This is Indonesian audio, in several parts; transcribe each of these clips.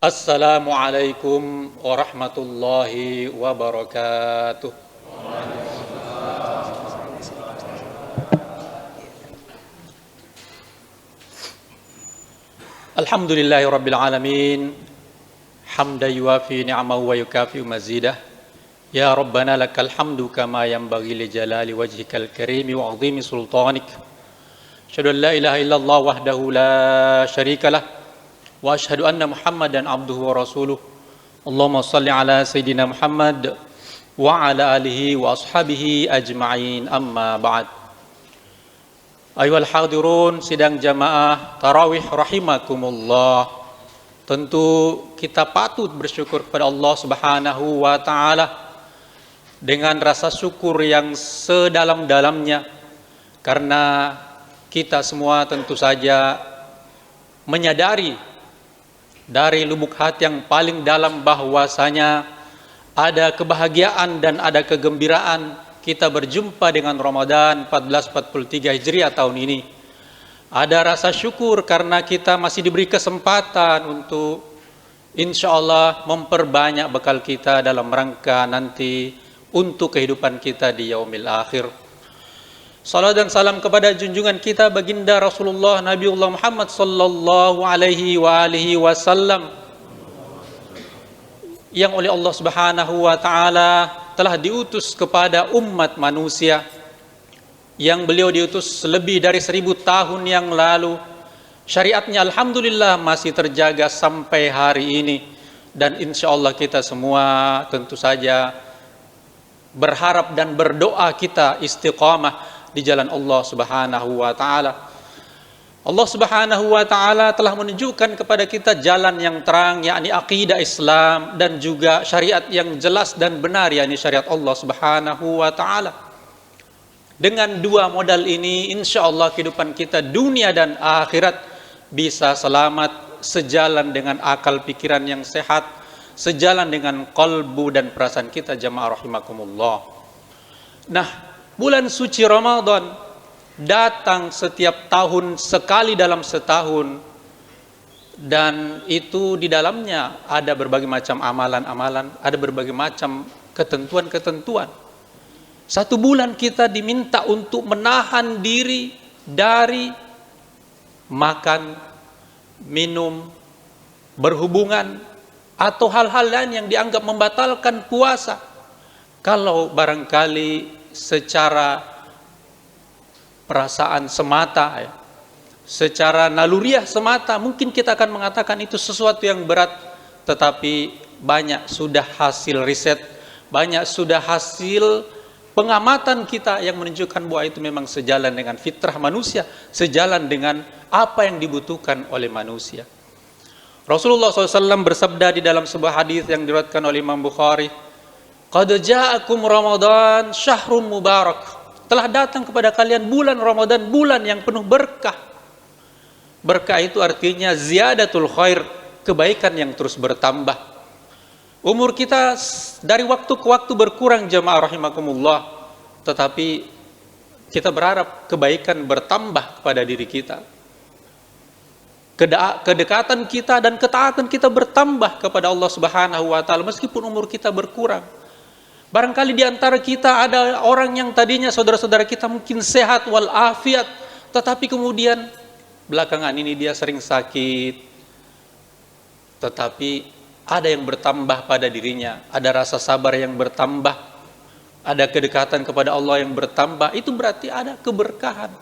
Assalamualaikum warahmatullahi wabarakatuh. Alhamdulillahi rabbil alamin. Hamdan yuwafi ni'amahu wa yukafi'u mazidah. Ya Rabbana lakal hamdu kama yanbaghi li jalali wajhikal karimi wa 'azimi sultanik. Asyhadu an la ilaha illallah wahdahu la syarikalah wa asyhadu anna Muhammadan abduhu wa rasuluh. Allahumma salli ala sayyidina Muhammad wa ala alihi wa ashabihi ajma'in, amma ba'd. Ayuhal hadirun sidang jamaah tarawih rahimakumullah. Tentu kita patut bersyukur kepada Allah Subhanahu wa taala dengan rasa syukur yang sedalam-dalamnya, karena kita semua tentu saja menyadari dari lubuk hati yang paling dalam bahwasanya ada kebahagiaan dan ada kegembiraan kita berjumpa dengan Ramadan 1443 Hijriah tahun ini. Ada rasa syukur karena kita masih diberi kesempatan untuk insya Allah memperbanyak bekal kita dalam rangka nanti untuk kehidupan kita di yaumil akhir. Salam dan salam kepada junjungan kita baginda Rasulullah Nabiullah Muhammad sallallahu alaihi wa alihi wasallam yang oleh Allah Subhanahu wa taala telah diutus kepada umat manusia, yang beliau diutus lebih dari 1000 tahun yang lalu. Syariatnya alhamdulillah masih terjaga sampai hari ini, dan insya Allah kita semua tentu saja berharap dan berdoa kita istiqamah di jalan Allah Subhanahu wa taala. Allah Subhanahu wa taala telah menunjukkan kepada kita jalan yang terang, yakni akidah Islam, dan juga syariat yang jelas dan benar, yakni syariat Allah Subhanahu wa taala. Dengan dua modal ini insya Allah kehidupan kita dunia dan akhirat bisa selamat, sejalan dengan akal pikiran yang sehat, sejalan dengan qalbu dan perasaan kita, jamaah rahimakumullah. Nah, bulan suci Ramadan datang setiap tahun sekali dalam setahun, dan itu di dalamnya ada berbagai macam amalan-amalan, ada berbagai macam ketentuan-ketentuan. Satu bulan kita diminta untuk menahan diri dari makan, minum, berhubungan, atau hal-hal lain yang dianggap membatalkan puasa. Kalau barangkali secara perasaan semata, secara naluriah semata, mungkin kita akan mengatakan itu sesuatu yang berat. Tetapi banyak sudah hasil riset, banyak sudah hasil pengamatan kita yang menunjukkan bahwa itu memang sejalan dengan fitrah manusia, sejalan dengan apa yang dibutuhkan oleh manusia. Rasulullah SAW bersabda di dalam sebuah hadis yang diriwayatkan oleh Imam Bukhari, "Qad ja'akum Ramadan syahrun mubarak." Telah datang kepada kalian bulan Ramadan, bulan yang penuh berkah. Berkah itu artinya ziyadatul khair, kebaikan yang terus bertambah. Umur kita dari waktu ke waktu berkurang, jamaah rahimakumullah, tetapi kita berharap kebaikan bertambah kepada diri kita. Kedekatan kita dan ketaatan kita bertambah kepada Allah Subhanahu wa taala meskipun umur kita berkurang. Barangkali di antara kita ada orang yang tadinya saudara-saudara kita mungkin sehat walafiat, tetapi kemudian belakangan ini dia sering sakit. Tetapi ada yang bertambah pada dirinya, ada rasa sabar yang bertambah, ada kedekatan kepada Allah yang bertambah. Itu berarti ada keberkahan.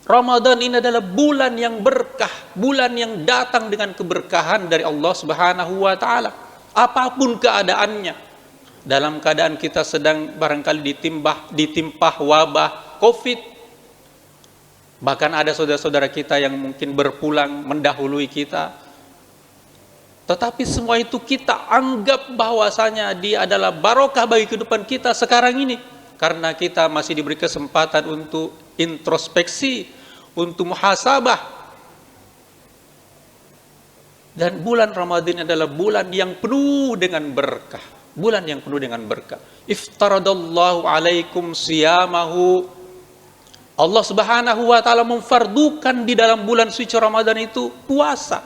Ramadan ini adalah bulan yang berkah, bulan yang datang dengan keberkahan dari Allah Subhanahu wa taala. Apapun keadaannya, dalam keadaan kita sedang barangkali ditimpah wabah Covid, bahkan ada saudara-saudara kita yang mungkin berpulang mendahului kita, tetapi semua itu kita anggap bahwasanya dia adalah barokah bagi kehidupan kita sekarang ini, karena kita masih diberi kesempatan untuk introspeksi, untuk muhasabah. Dan bulan Ramadan adalah bulan yang penuh dengan berkah, bulan yang penuh dengan berkah. Iftaradallahu alaikum siyamahu. Allah Subhanahu wa taala memfardukan di dalam bulan suci Ramadan itu puasa.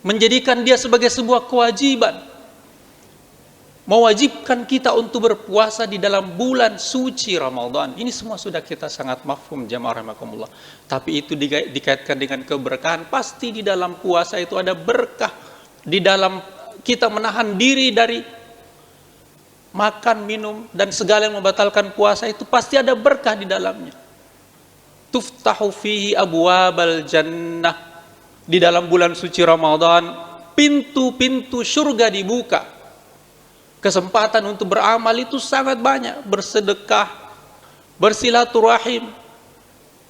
menjadikan dia sebagai sebuah kewajiban, mewajibkan kita untuk berpuasa di dalam bulan suci Ramadan. Ini semua sudah kita sangat mafhum jamaah rahimakumullah. Tapi itu dikaitkan dengan keberkahan. Pasti di dalam puasa itu ada berkah. Di dalam kita menahan diri dari makan, minum, dan segala yang membatalkan puasa itu pasti ada berkah di dalamnya. Tuftahu fihi abwabal jannah. Di dalam bulan suci Ramadan, pintu-pintu surga dibuka. Kesempatan untuk beramal itu sangat banyak. Bersedekah, bersilaturahim,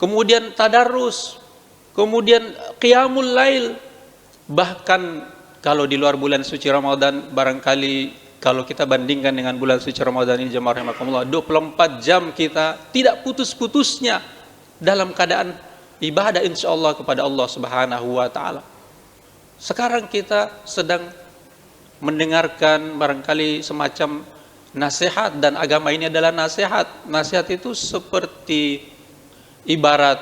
kemudian tadarus, kemudian qiyamul lail. Bahkan kalau di luar bulan suci Ramadan, barangkali kalau kita bandingkan dengan bulan suci Ramadan ini jemaah rahimakumullah, 24 jam kita tidak putus-putusnya dalam keadaan ibadah insyaallah kepada Allah Subhanahu wa taala. Sekarang kita sedang mendengarkan barangkali semacam nasihat, dan agama ini adalah nasihat. Nasihat itu seperti ibarat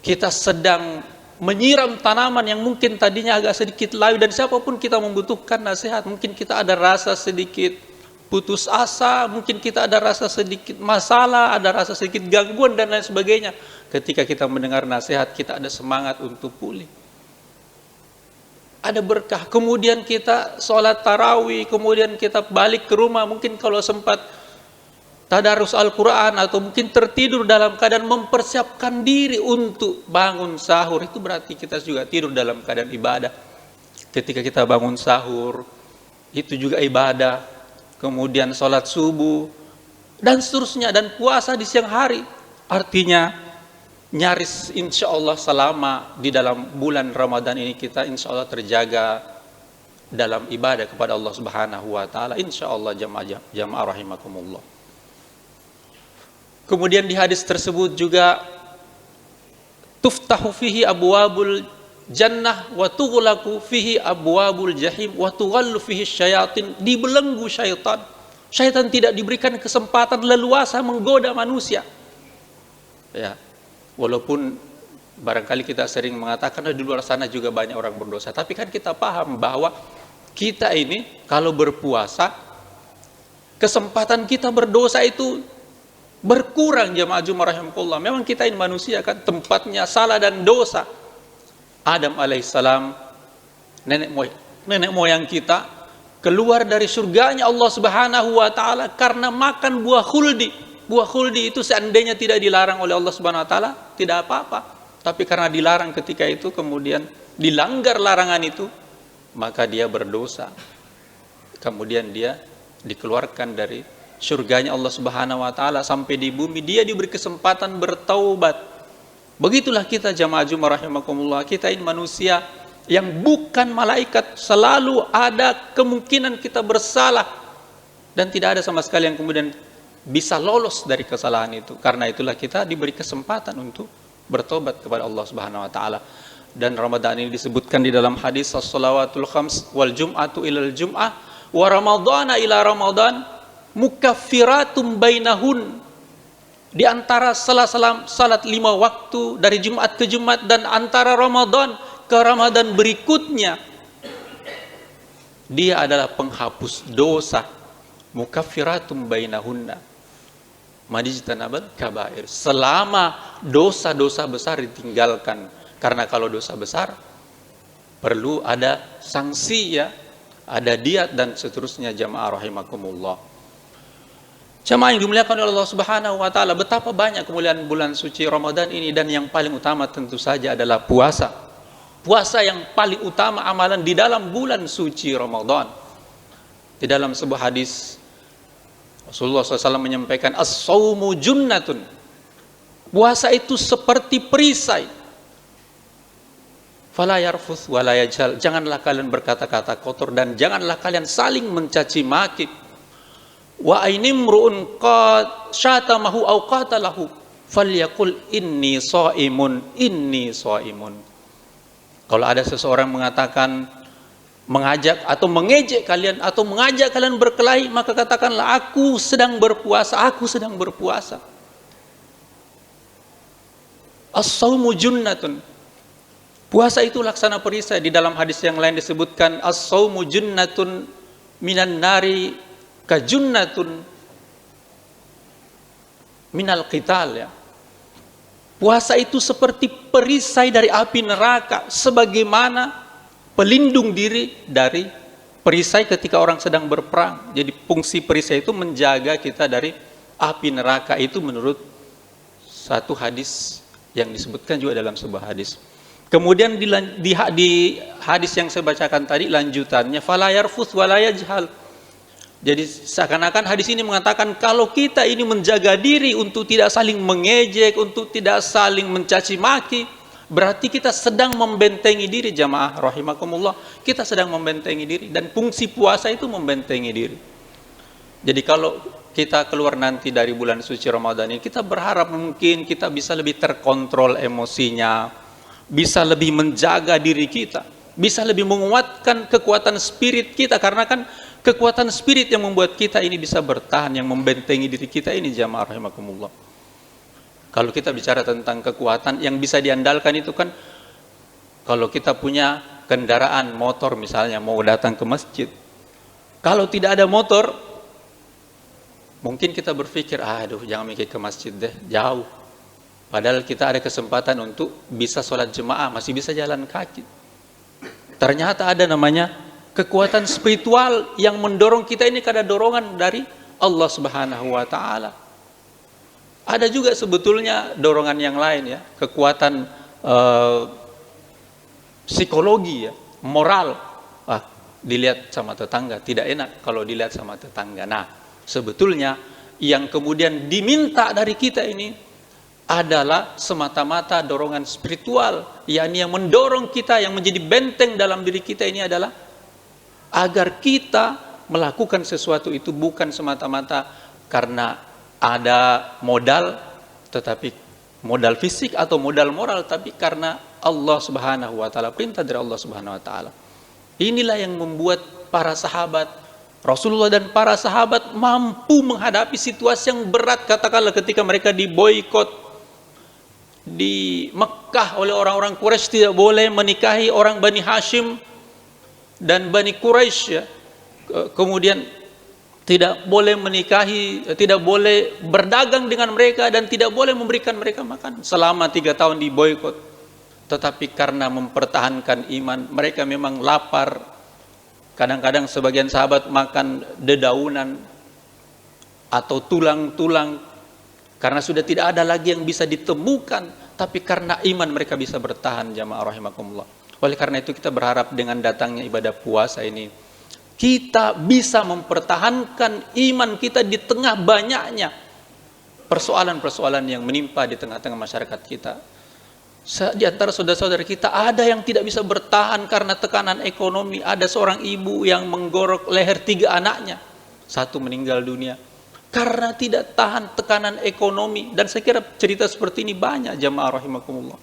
kita sedang menyiram tanaman yang mungkin tadinya agak sedikit layu, dan siapapun kita membutuhkan nasihat. Mungkin kita ada rasa sedikit putus asa, mungkin kita ada rasa sedikit masalah, ada rasa sedikit gangguan dan lain sebagainya. Ketika kita mendengar nasihat, kita ada semangat untuk pulih. Ada berkah. Kemudian kita sholat tarawih, kemudian kita balik ke rumah, mungkin kalau sempat tadarus Al-Quran, atau mungkin tertidur dalam keadaan mempersiapkan diri untuk bangun sahur. Itu berarti kita juga tidur dalam keadaan ibadah. Ketika kita bangun sahur, itu juga ibadah. Kemudian sholat subuh, dan seterusnya. Dan puasa di siang hari. Artinya, nyaris insya Allah selama di dalam bulan Ramadan ini kita insya Allah terjaga dalam ibadah kepada Allah Subhanahu wa taala, insya Allah jamaah rahimakumullah. Kemudian di hadis tersebut juga tuftahu fihi abwabul jannah wa tughlaqu fihi abwabul jahim wa tughallu fihi syayatin. Dibelenggu syaitan. Syaitan tidak diberikan kesempatan leluasa menggoda manusia. Ya. Walaupun barangkali kita sering mengatakan di luar sana juga banyak orang berdosa, tapi kan kita paham bahwa kita ini kalau berpuasa, kesempatan kita berdosa itu berkurang jemaah rahimakumullah. Memang kita ini manusia kan, tempatnya salah dan dosa. Adam alaihissalam, nenek moyang kita, keluar dari surganya Allah Subhanahu wa taala karena makan buah khuldi. Buah khuldi itu seandainya tidak dilarang oleh Allah Subhanahu wa taala, tidak apa-apa. Tapi karena dilarang ketika itu, kemudian dilanggar larangan itu, maka dia berdosa. Kemudian dia dikeluarkan dari surganya Allah Subhanahu wa taala, sampai di bumi dia diberi kesempatan bertaubat. Begitulah kita jamaah rahimakumullah. Kita ini manusia yang bukan malaikat, selalu ada kemungkinan kita bersalah, dan tidak ada sama sekali yang kemudian bisa lolos dari kesalahan itu. Karena itulah kita diberi kesempatan untuk bertobat kepada Allah Subhanahu wa taala. Dan Ramadan ini disebutkan di dalam hadis as-shalawatul khams wal jum'atu ilal jum'ah wa ramadhana ila ramadan mukaffiratum bainahun. Di antara salat 5 waktu dari Jumat ke Jumat, dan antara Ramadan ke Ramadan berikutnya, dia adalah penghapus dosa. Mukaffiratum bainahunna majtanabal kabair. Selama dosa-dosa besar ditinggalkan. Karena kalau dosa besar perlu ada sanksi, ya, ada diat dan seterusnya jamaah rahimakumullah. Jamaah yang dimuliakan oleh Allah Subhanahu wa taala, betapa banyak kemuliaan bulan suci Ramadan ini, dan yang paling utama tentu saja adalah puasa. Puasa yang paling utama amalan di dalam bulan suci Ramadan. Di dalam sebuah hadis Rasulullah SAW menyampaikan, as-sawmu junnatun. Puasa itu seperti perisai. Fala yarfuth wala yajhal. Janganlah kalian berkata-kata kotor, dan janganlah kalian saling mencaci maki. Wa ainimru'un qad syatamahu aw qatalahu falyaqul inni shaimun, inni shaimun. Kalau ada seseorang mengatakan, mengajak atau mengejek kalian, atau mengajak kalian berkelahi, maka katakanlah aku sedang berpuasa, aku sedang berpuasa. As-sawmu junnatun. Puasa itu laksana perisai. Di dalam hadis yang lain disebutkan as-saumu junnatun minan nari kajunnatun minal qital, ya. Puasa itu seperti perisai dari api neraka, sebagaimana pelindung diri dari perisai ketika orang sedang berperang. Jadi fungsi perisai itu menjaga kita dari api neraka, itu menurut satu hadis yang disebutkan juga dalam sebuah hadis. Kemudian di hadis yang saya bacakan tadi lanjutannya fala yarfuth wala yajhal. Jadi seakan-akan hadis ini mengatakan kalau kita ini menjaga diri untuk tidak saling mengejek, untuk tidak saling mencaci maki, berarti kita sedang membentengi diri. Jamaah rahimakumullah, kita sedang membentengi diri, dan fungsi puasa itu membentengi diri. Jadi kalau kita keluar nanti dari bulan suci Ramadan ini, kita berharap mungkin kita bisa lebih terkontrol emosinya, bisa lebih menjaga diri kita, bisa lebih menguatkan kekuatan spirit kita, karena kan kekuatan spirit yang membuat kita ini bisa bertahan, yang membentengi diri kita ini, jamaah rahimakumullah. Kalau kita bicara tentang kekuatan yang bisa diandalkan itu kan, kalau kita punya kendaraan motor misalnya, mau datang ke masjid, kalau tidak ada motor, mungkin kita berpikir, aduh jangan mikir ke masjid deh, jauh. Padahal kita ada kesempatan untuk bisa sholat jemaah, masih bisa jalan kaki. Ternyata ada namanya kekuatan spiritual yang mendorong kita ini, karena dorongan dari Allah Subhanahu wa Ta'ala. Ada juga sebetulnya dorongan yang lain, ya, kekuatan psikologi, ya, moral. Dilihat sama tetangga tidak enak kalau dilihat sama tetangga. Nah, sebetulnya yang kemudian diminta dari kita ini adalah semata-mata dorongan spiritual, yakni yang mendorong kita, yang menjadi benteng dalam diri kita ini adalah agar kita melakukan sesuatu itu bukan semata-mata karena ada modal, tetapi modal fisik atau modal moral, tapi karena Allah Subhanahu wa Ta'ala, perintah dari Allah Subhanahu wa Ta'ala. Inilah yang membuat para sahabat Rasulullah dan para sahabat mampu menghadapi situasi yang berat, katakanlah ketika mereka diboikot di Mekah oleh orang-orang Quraisy, tidak boleh menikahi orang Bani Hashim dan Bani Quraisy, ya. Kemudian tidak boleh menikahi, tidak boleh berdagang dengan mereka, dan tidak boleh memberikan mereka makan selama 3 tahun diboikot. Tetapi karena mempertahankan iman, mereka memang lapar. Kadang-kadang sebagian sahabat makan dedaunan atau tulang-tulang, karena sudah tidak ada lagi yang bisa ditemukan, tapi karena iman mereka bisa bertahan, jamaah rahimakumullah. Oleh karena itu kita berharap dengan datangnya ibadah puasa ini, kita bisa mempertahankan iman kita di tengah banyaknya persoalan-persoalan yang menimpa di tengah-tengah masyarakat kita. Di antara saudara-saudara kita ada yang tidak bisa bertahan karena tekanan ekonomi. Ada seorang ibu yang menggorok leher 3 anaknya, 1 meninggal dunia karena tidak tahan tekanan ekonomi. Dan saya kira cerita seperti ini banyak, jamaah rahimakumullah.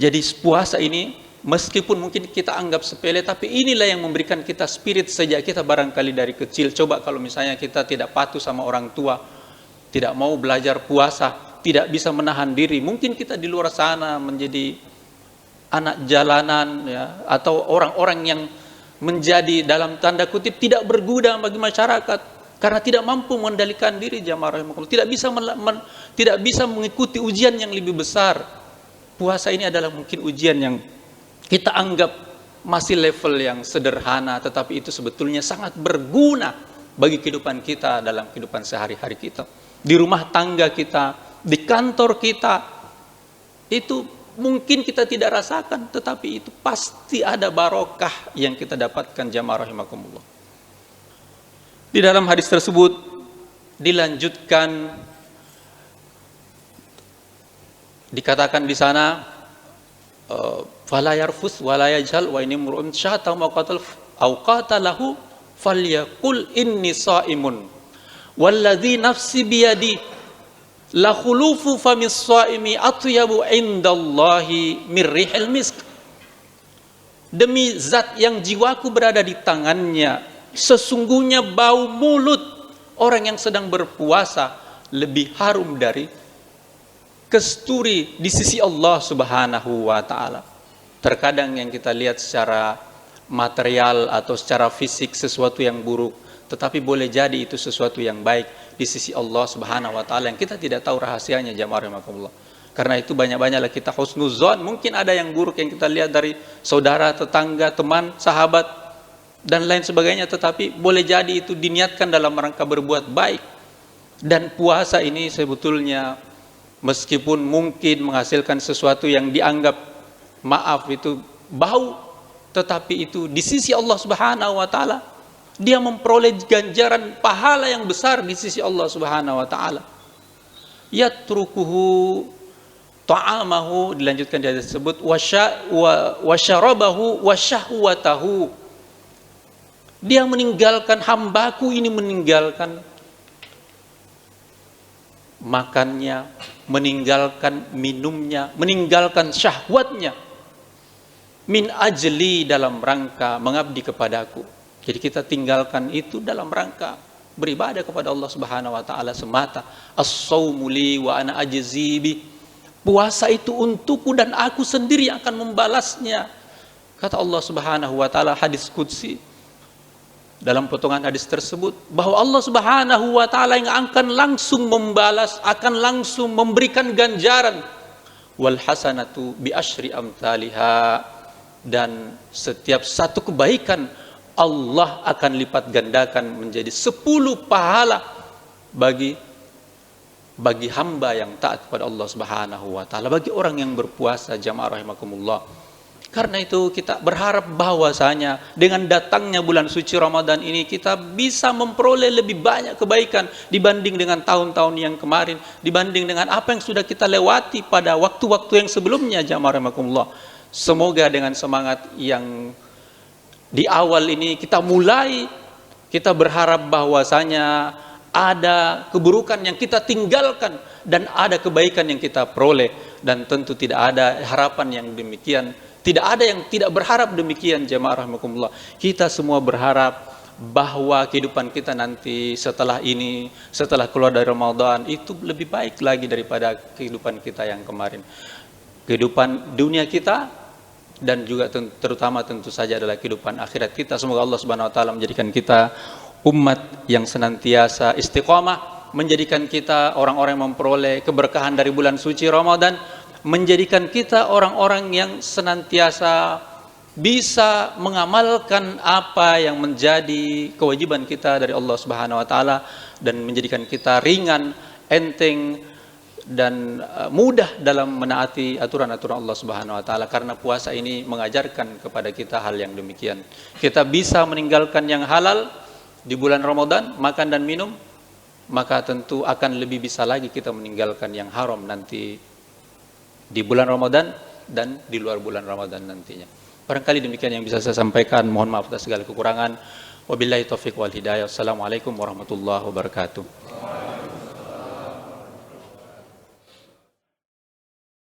Jadi puasa ini meskipun mungkin kita anggap sepele, tapi inilah yang memberikan kita spirit sejak kita barangkali dari kecil. Coba kalau misalnya kita tidak patuh sama orang tua, tidak mau belajar puasa, tidak bisa menahan diri, mungkin kita di luar sana menjadi anak jalanan, ya, atau orang-orang yang menjadi dalam tanda kutip tidak berguna bagi masyarakat karena tidak mampu mengendalikan diri, jamaah rahimakumullah, tidak bisa mengikuti ujian yang lebih besar. Puasa ini adalah mungkin ujian yang kita anggap masih level yang sederhana, tetapi itu sebetulnya sangat berguna bagi kehidupan kita dalam kehidupan sehari-hari kita, di rumah tangga kita, di kantor kita. Itu mungkin kita tidak rasakan, tetapi itu pasti ada barokah yang kita dapatkan, jamaah rahimakumullah. Di dalam hadis tersebut dilanjutkan, dikatakan di sana, fala yarfus wala yajhal wa inni mur'un syata au qatalahu falyaqul inni shaimun walladzi nafsi biyadi la khulufu famis shaimi atyabu indallahi mir rihil misk. Demi zat yang jiwaku berada di tangannya, sesungguhnya bau mulut orang yang sedang berpuasa lebih harum dari kesturi di sisi Allah Subhanahu wa taala. Terkadang yang kita lihat secara material atau secara fisik sesuatu yang buruk, tetapi boleh jadi itu sesuatu yang baik di sisi Allah Subhanahu wa taala yang kita tidak tahu rahasianya, jamaah rahimakumullah. Karena itu banyak-banyaklah kita husnuzon. Mungkin ada yang buruk yang kita lihat dari saudara, tetangga, teman, sahabat dan lain sebagainya, tetapi boleh jadi itu diniatkan dalam rangka berbuat baik. Dan puasa ini sebetulnya meskipun mungkin menghasilkan sesuatu yang dianggap maaf itu bau, tetapi itu di sisi Allah Subhanahu wa taala dia memperoleh ganjaran pahala yang besar di sisi Allah Subhanahu wa taala. Yatrukuhu ta'amahu, dilanjutkan dia disebut wasyarabahu wasyahwatahu. Dia meninggalkan, hambaku ini meninggalkan makannya, meninggalkan minumnya, meninggalkan syahwatnya, min ajli, dalam rangka mengabdi kepadaku. Jadi kita tinggalkan itu dalam rangka beribadah kepada Allah Subhanahu wa taala semata. As-saumu li wa ana ajzi bi. Puasa itu untukku dan aku sendiri yang akan membalasnya. Kata Allah Subhanahu wa taala, hadis qudsi. Dalam potongan hadis tersebut bahwa Allah Subhanahu wa taala yang akan langsung membalas, akan langsung memberikan ganjaran. Wal hasanatu bi asyri amthaliha, dan setiap satu kebaikan Allah akan lipat gandakan menjadi 10 pahala bagi hamba yang taat kepada Allah Subhanahu wa taala, bagi orang yang berpuasa, jamaah rahimakumullah. Karena itu kita berharap bahwasanya dengan datangnya bulan suci Ramadan ini kita bisa memperoleh lebih banyak kebaikan dibanding dengan tahun-tahun yang kemarin, dibanding dengan apa yang sudah kita lewati pada waktu-waktu yang sebelumnya, jamaah rahimakumullah. Semoga dengan semangat yang di awal ini kita mulai, kita berharap bahwasanya ada keburukan yang kita tinggalkan dan ada kebaikan yang kita peroleh, dan tentu tidak ada harapan yang demikian. Tidak ada yang tidak berharap demikian, jamaah rahimakumullah. Kita semua berharap bahwa kehidupan kita nanti setelah ini, setelah keluar dari Ramadan, itu lebih baik lagi daripada kehidupan kita yang kemarin. Kehidupan dunia kita dan juga terutama tentu saja adalah kehidupan akhirat kita. Semoga Allah Subhanahu wa taala menjadikan kita umat yang senantiasa istiqamah, menjadikan kita orang-orang yang memperoleh keberkahan dari bulan suci Ramadan, menjadikan kita orang-orang yang senantiasa bisa mengamalkan apa yang menjadi kewajiban kita dari Allah Subhanahu wa taala, dan menjadikan kita ringan, enteng dan mudah dalam menaati aturan-aturan Allah Subhanahu wa taala. Karena puasa ini mengajarkan kepada kita hal yang demikian. Kita bisa meninggalkan yang halal di bulan Ramadan, makan dan minum, maka tentu akan lebih bisa lagi kita meninggalkan yang haram nanti di bulan Ramadan dan di luar bulan Ramadan nantinya. Barangkali demikian yang bisa saya sampaikan. Mohon maaf atas segala kekurangan. Wabillahi taufiq wal hidayah. Wassalamualaikum warahmatullahi wabarakatuh.